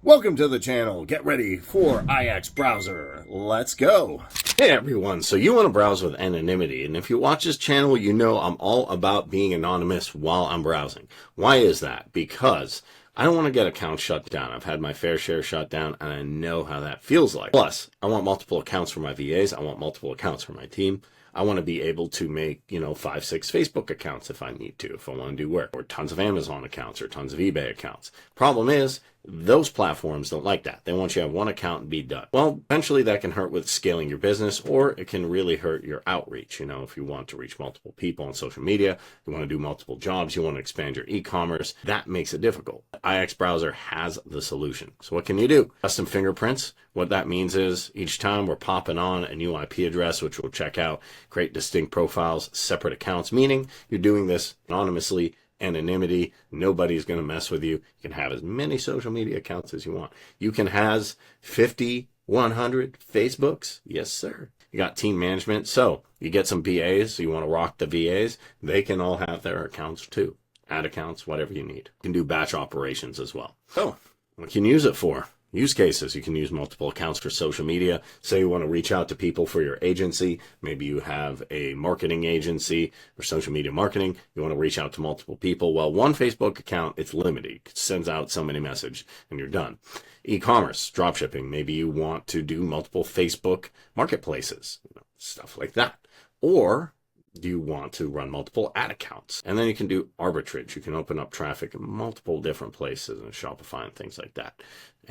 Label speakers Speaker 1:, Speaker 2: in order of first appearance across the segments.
Speaker 1: Welcome to the channel. Get ready for IXBrowser. Let's go. Hey everyone, so you want to browse with anonymity, and if you watch this channel, you know I'm all about being anonymous while I'm browsing. Why is that? Because I don't want to get accounts shut down. I've had my fair share shut down, and I know how that feels like. Plus, I want multiple accounts for my VAs. I want multiple accounts for my team. I want to be able to make, 5, 6 Facebook accounts if I need to, if I want to do work, or tons of Amazon accounts or tons of eBay accounts. Problem is, those platforms don't like that. They want you to have one account and be done. Well, eventually that can hurt with scaling your business, or it can really hurt your outreach. If you want to reach multiple people on social media, you want to do multiple jobs, you want to expand your e-commerce, that makes it difficult. IXBrowser has the solution. So what can you do? Custom fingerprints. What that means is each time we're popping on a new IP address, which we'll check out, create distinct profiles, separate accounts, meaning you're doing this anonymously, anonymity. Nobody's going to mess with you. You can have as many social media accounts as you want. You can have 50, 100 Facebooks. Yes, sir. You got team management. So you get some VAs. So you want to rock the VAs. They can all have their accounts too. Ad accounts, whatever you need. You can do batch operations as well. So what can you use it for? Use cases. You can use multiple accounts for social media. Say you want to reach out to people for your agency. Maybe you have a marketing agency or social media marketing. You want to reach out to multiple people. Well, one Facebook account, it's limited. It sends out so many messages and you're done. E-commerce, dropshipping. Maybe you want to do multiple Facebook marketplaces, stuff like that. Or do you want to run multiple ad accounts? And then you can do arbitrage. You can open up traffic in multiple different places in Shopify and things like that.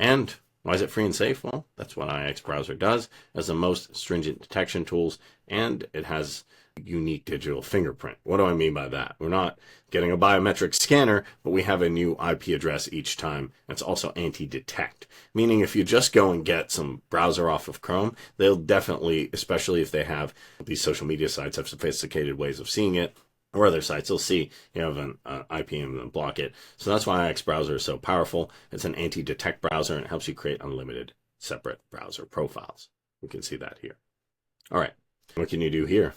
Speaker 1: And why is it free and safe? Well, that's what IXBrowser does. It has the most stringent detection tools, and it has unique digital fingerprint. What do I mean by that? We're not getting a biometric scanner, but we have a new IP address each time. It's also anti-detect, meaning if you just go and get some browser off of Chrome, they'll definitely, especially if they have these social media sites have sophisticated ways of seeing it, or other sites, they'll see you have an IP and block it. So that's why IXBrowser is so powerful. It's an anti-detect browser, and it helps you create unlimited separate browser profiles. You can see that here. All right, what can you do here?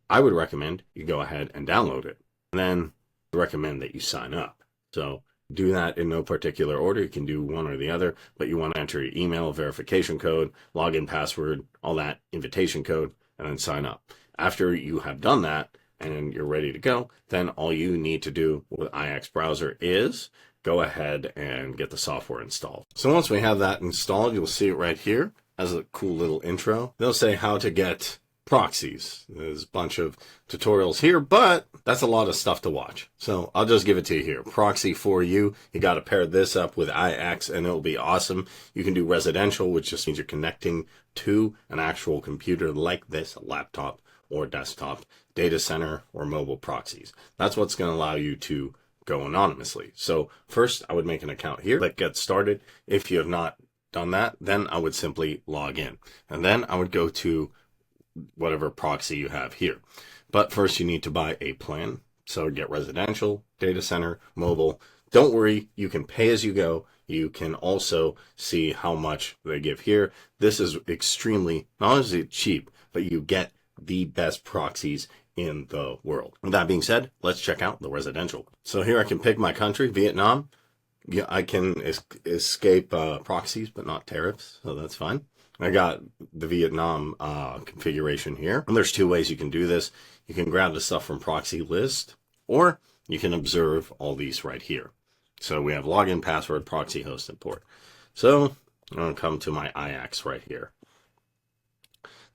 Speaker 1: I would recommend you go ahead and download it, and then recommend that you sign up. So do that in no particular order. You can do one or the other, but you want to enter your email, verification code, login password, all that, invitation code, and then sign up. After you have done that and you're ready to go, then all you need to do with IXBrowser is go ahead and get the software installed. So once we have that installed, you'll see it right here as a cool little intro. They'll say how to get proxies. There's a bunch of tutorials here, but that's a lot of stuff to watch. So I'll just give it to you here. Proxy4U, you got to pair this up with IX and it'll be awesome. You can do residential, which just means you're connecting to an actual computer like this, a laptop or desktop, data center or mobile proxies. That's what's going to allow you to go anonymously. So first I would make an account here. Click get started. If you have not done that, then I would simply log in. And then I would go to whatever proxy you have here. But first you need to buy a plan. So get residential, data center, mobile. Don't worry, you can pay as you go. You can also see how much they give here. This is extremely, not only is it cheap, but you get the best proxies in the world. With that being said, let's check out the residential. So here I can pick my country, Vietnam. Yeah, I can escape proxies, but not tariffs, so that's fine. I got the Vietnam configuration here. And there's two ways you can do this. You can grab the stuff from proxy list, or you can observe all these right here. So we have login, password, proxy, host, and port. So I'm going to come to my IX right here.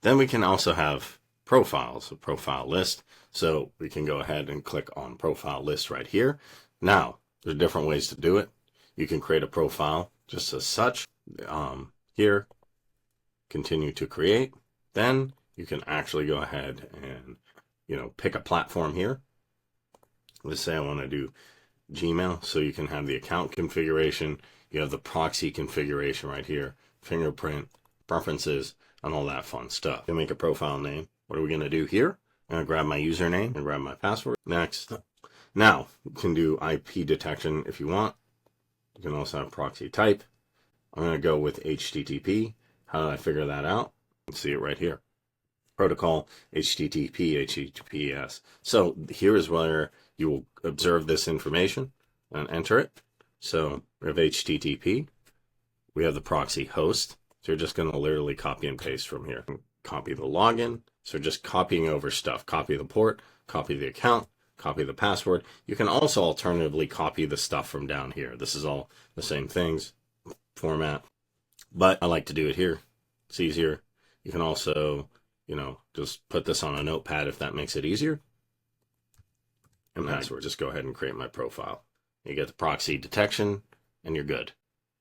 Speaker 1: Then we can also have profiles, a profile list. So we can go ahead and click on profile list right here. Now, there's different ways to do it. You can create a profile just as such. Here, continue to create. Then you can actually go ahead and, pick a platform here. Let's say I want to do Gmail. So you can have the account configuration. You have the proxy configuration right here, fingerprint, preferences, and all that fun stuff. You make a profile name. What are we going to do here? I'm going to grab my username and grab my password. Next. Now, you can do IP detection if you want. You can also have proxy type. I'm going to go with HTTP. How did I figure that out? You can see it right here. Protocol, HTTP, HTTPS. So here is where you will observe this information and enter it. So we have HTTP. we have the proxy host. So you're just going to literally copy and paste from here. Copy the login. So just copying over stuff. Copy the port, copy the account, copy the password. You can also alternatively copy the stuff from down here. This is all the same things, format, but I like to do it here. It's easier. You can also, just put this on a notepad if that makes it easier. And password, just go ahead and create my profile. You get the proxy detection and you're good.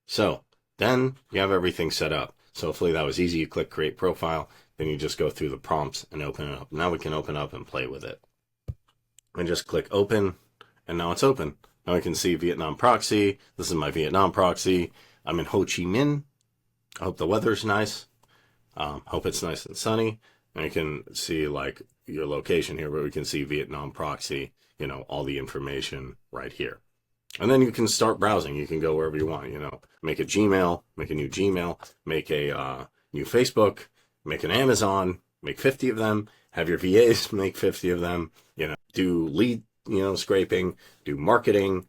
Speaker 1: So then you have everything set up. So hopefully that was easy. You click create profile, then you just go through the prompts and open it up. Now we can open up and play with it. And just click open, and now it's open. Now we can see Vietnam proxy. This is my Vietnam proxy. I'm in Ho Chi Minh. I hope the weather's nice. Hope it's nice and sunny. And you can see like your location here, but we can see Vietnam proxy, all the information right here. And then you can start browsing. You can go wherever you want, make a Gmail, make a new Gmail, make a new Facebook, make an Amazon, make 50 of them, have your VAs make 50 of them, do lead, scraping, do marketing,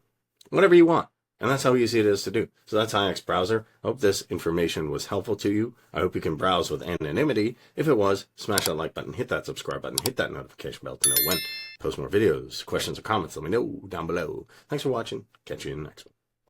Speaker 1: whatever you want. And that's how easy it is to do. So that's IXBrowser. I hope this information was helpful to you. I hope you can browse with anonymity. If it was, smash that like button, hit that subscribe button, hit that notification bell to know when I post more videos, questions, or comments. Let me know down below. Thanks for watching. Catch you in the next one.